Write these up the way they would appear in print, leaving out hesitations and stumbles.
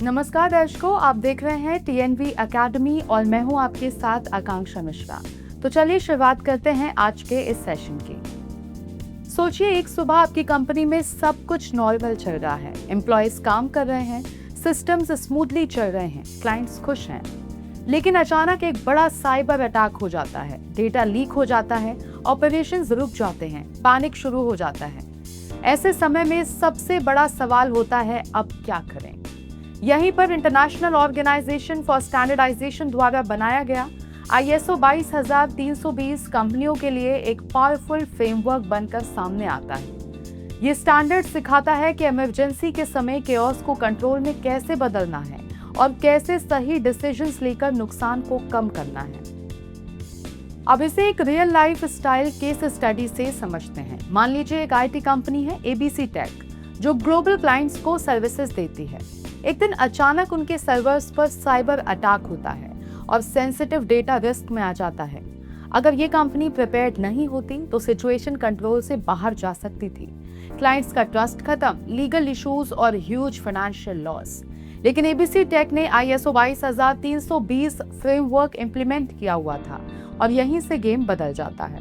नमस्कार दर्शकों, आप देख रहे हैं टीएनवी एकेडमी और मैं हूं आपके साथ आकांक्षा मिश्रा। तो चलिए शुरुआत करते हैं आज के इस सेशन की। सोचिए एक सुबह आपकी कंपनी में सब कुछ नॉर्मल चल रहा है, एम्प्लॉयज काम कर रहे हैं, सिस्टम्स स्मूथली चल रहे हैं, क्लाइंट्स खुश हैं। लेकिन अचानक एक बड़ा साइबर अटैक हो जाता है, डेटा लीक हो जाता है, ऑपरेशंस रुक जाते हैं, पैनिक शुरू हो जाता है। ऐसे समय में सबसे बड़ा सवाल होता है, अब क्या करें? यहीं पर इंटरनेशनल ऑर्गेनाइजेशन फॉर स्टैंडर्डाइजेशन द्वारा बनाया गया ISO 22320 कंपनियों के लिए एक पावरफुल फ्रेमवर्क बनकर सामने आता है। ये स्टैंडर्ड सिखाता है कि इमरजेंसी के समय केओस को कंट्रोल में कैसे बदलना है और कैसे सही डिसीजंस लेकर नुकसान को कम करना है। अब इसे एक real life style case study से समझते हैं। मान लीजिए एक IT कंपनी है ABC टेक, जो ग्लोबल क्लाइंट्स को सर्विसेज देती है। एक दिन अचानक उनके सर्वर्स पर साइबर अटैक होता है और सेंसिटिव डेटा रिस्क में आ जाता है। अगर ये कंपनी प्रिपेयर्ड नहीं होती तो सिचुएशन कंट्रोल से बाहर जा सकती थी, क्लाइंट्स का ट्रस्ट खत्म, लीगल इश्यूज और ह्यूज फाइनेंशियल लॉस। लेकिन ABC टेक ने ISO 22320 फ्रेमवर्क इंप्लीमेंट किया हुआ था और यहीं से गेम बदल जाता है।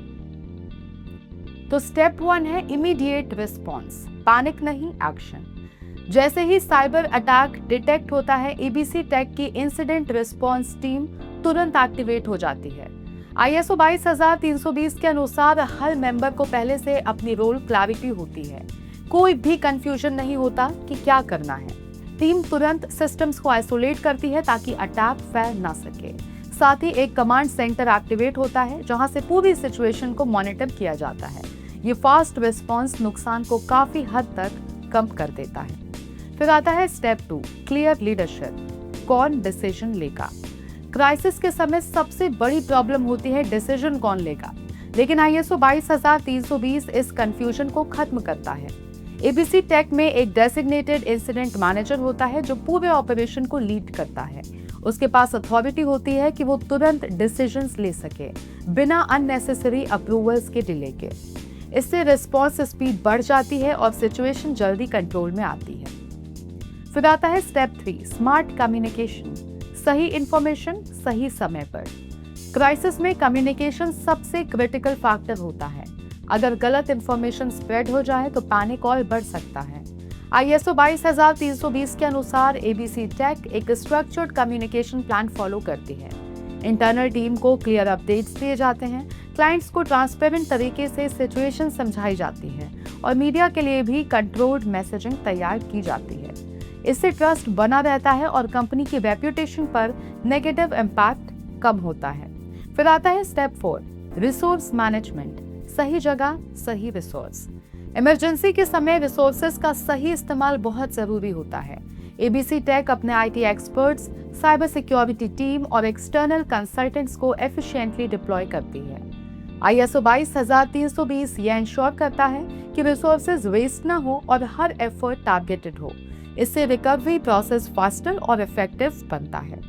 तो स्टेप 1 है इमीडिएट रिस्पॉन्स, पैनिक नहीं, एक्शन। जैसे ही साइबर अटैक डिटेक्ट होता है, ABC टेक की इंसिडेंट रिस्पॉन्स टीम तुरंत एक्टिवेट हो जाती है। ISO 22320 के अनुसार हर मेंबर को पहले से अपनी रोल क्लैरिटी होती है, कोई भी कंफ्यूजन नहीं होता कि क्या करना है। टीम तुरंत सिस्टम्स को आइसोलेट करती है ताकि अटैक फैल ना सके। साथ ही एक कमांड सेंटर एक्टिवेट होता है जहां से पूरी सिचुएशन को मॉनिटर किया जाता है। ये फास्ट रिस्पॉन्स नुकसान को काफी हद तक कम कर देता है। फिर आता है स्टेप 2, क्लियर लीडरशिप। कौन डिसीजन लेगा? क्राइसिस के समय सबसे बड़ी प्रॉब्लम होती है डिसीजन कौन लेगा। लेकिन ISO 22320 इस कंफ्यूजन को खत्म करता है। ABC टेक में एक डेसिग्नेटेड इंसिडेंट मैनेजर होता है जो पूरे ऑपरेशन को लीड करता है। उसके पास अथॉरिटी होती है कि वो तुरंत डिसीजंस ले सके बिना अननेसेसरी अप्रूवल्स के डिले के। इससे रिस्पॉन्स स्पीड बढ़ जाती है और सिचुएशन जल्दी कंट्रोल में आती है। फिर आता है स्टेप 3, स्मार्ट कम्युनिकेशन। सही इंफॉर्मेशन सही समय पर। क्राइसिस में कम्युनिकेशन सबसे क्रिटिकल फैक्टर होता है। अगर गलत इंफॉर्मेशन स्प्रेड हो जाए तो पैनिक और बढ़ सकता है। ISO 22320 के अनुसार ABC टेक एक स्ट्रक्चर्ड कम्युनिकेशन प्लान फॉलो करती है। इंटरनल टीम को क्लियर अपडेट्स दिए जाते हैं, क्लाइंट्स को ट्रांसपेरेंट तरीके से सिचुएशन समझाई जाती है और मीडिया के लिए भी कंट्रोल्ड मैसेजिंग तैयार की जाती है। इससे ट्रस्ट बना रहता है और कंपनी की रेप्यूटेशन पर नेगेटिव इम्पैक्ट कम होता है। फिर आता है स्टेप 4, रिसोर्स मैनेजमेंट। सही जगह सही रिसोर्स। इमरजेंसी के समय रिसोर्सेज का सही इस्तेमाल बहुत जरूरी होता है। ABC टेक अपने IT experts, cyber security team और एक्सटर्नल कंसल्टेंट्स को एफिशिएंटली डिप्लॉय करती है। ISO 22320 यह इंश्योर करता है कि रिसोर्सेज वेस्ट ना हो और हर एफर्ट टारगेटेड हो। इससे रिकवरी प्रोसेस फास्टर और इफेक्टिव बनता है।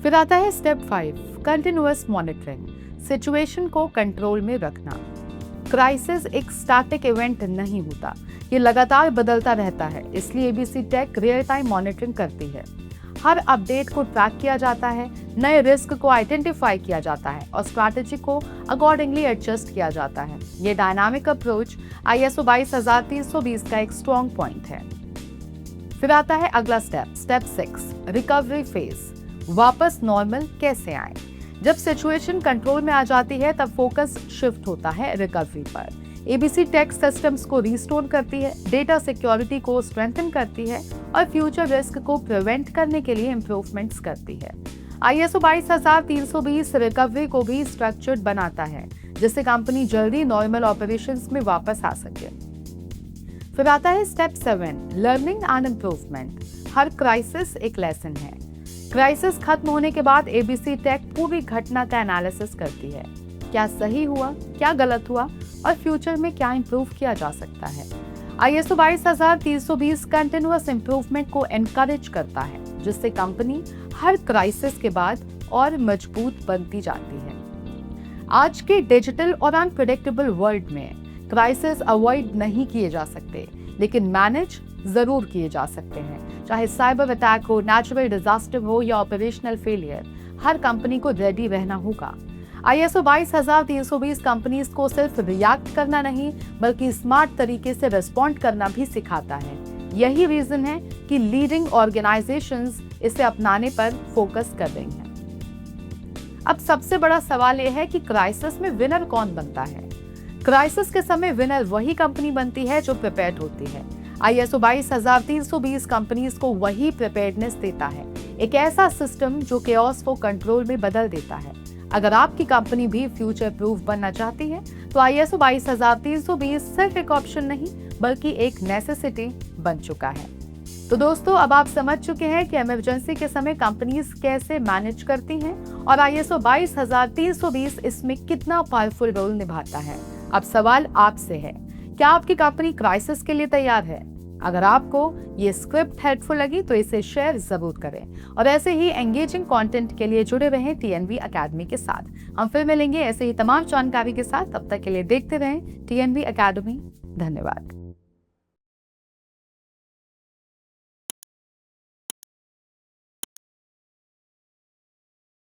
फिर आता है स्टेप 5, कंटिन्यूअस मॉनिटरिंग। सिचुएशन को कंट्रोल में रखना। क्राइसिस एक स्टैटिक इवेंट नहीं होता, ये लगातार बदलता रहता है। इसलिए ABC take real time monitoring करती है। हर अपडेट को ट्रैक किया जाता है, नए रिस्क को आइडेंटिफाई किया जाता है और स्ट्रैटेजी को अकॉर्डिंगली एडजस्ट किया जाता है। ये डायनामिक अप्रोच ISO 22320 का एक स्ट्रॉन्ग पॉइंट है। फिर आता है अगला स्टेप, स्टेप 6, रिकवरी फेज। वापस नॉर्मल कैसे आए? जब सिचुएशन कंट्रोल में आ जाती है तब फोकस शिफ्ट होता है रिकवरी पर। ABC टेक सिस्टम्स को रिस्टोर करती है, डेटा सिक्योरिटी को स्ट्रेंथन करती है और फ्यूचर रिस्क को प्रिवेंट करने के लिए इंप्रूवमेंट्स करती है। ISO 22320 रिकवरी को भी स्ट्रक्चर्ड बनाता है, जिससे कंपनी जल्दी नॉर्मल ऑपरेशंस में वापस आ सके। फिर आता है step 7, learning and improvement. Her crisis एक लेसन है। क्राइसिस खत्म होने के बाद ABC टेक पूरी घटना का एनालिसिस करती है। क्या सही हुआ, क्या गलत हुआ और फ्यूचर में क्या इंप्रूव किया जा सकता है। ISO 22320 कंटिन्यूअस इंप्रूवमेंट को एनकरेज करता है, जिससे कंपनी हर क्राइसिस के बाद और मजबूत बनती जाती है। आज के डिजिटल और अनप्रेडिक्टेबल वर्ल्ड में क्राइसिस अवॉइड नहीं किए जा सकते, लेकिन मैनेज जरूर किए जा सकते हैं। चाहे साइबर अटैक हो, नेचुरल डिजास्टर हो या ऑपरेशनल फेलियर, हर कंपनी को रेडी रहना होगा। ISO 22320 कंपनीज को सिर्फ रिएक्ट करना नहीं बल्कि स्मार्ट तरीके से रिस्पॉन्ड करना भी सिखाता है। यही रीजन है कि लीडिंग ऑर्गेनाइजेशंस इसे अपनाने पर फोकस कर रही हैं। अब सबसे बड़ा सवाल यह है कि क्राइसिस में विनर कौन बनता है। क्राइसिस के समय विनर वही कंपनी बनती है जो प्रिपेयर्ड होती है। ISO 22320 कंपनीज को वही प्रिपेयर्डनेस देता है, एक ऐसा सिस्टम जो केओस को कंट्रोल में बदल देता है। अगर आपकी कंपनी भी फ्यूचर प्रूफ बनना चाहती है तो ISO 22320 सिर्फ एक ऑप्शन नहीं बल्कि एक नेसेसिटी बन चुका है। तो दोस्तों, अब आप समझ चुके हैं कि इमरजेंसी के समय कंपनीज कैसे मैनेज करती हैं और ISO 22320 इसमें कितना पावरफुल रोल निभाता है। अब सवाल आपसे है, क्या आपकी कंपनी क्राइसिस के लिए तैयार है? अगर आपको ये स्क्रिप्ट हेल्पफुल लगी तो इसे शेयर जरूर करें और ऐसे ही एंगेजिंग कंटेंट के लिए जुड़े रहें TNV अकेडमी के साथ। हम फिर मिलेंगे ऐसे ही तमाम जानकारी के साथ। तब तक के लिए देखते रहें TNV अकेडमी। धन्यवाद।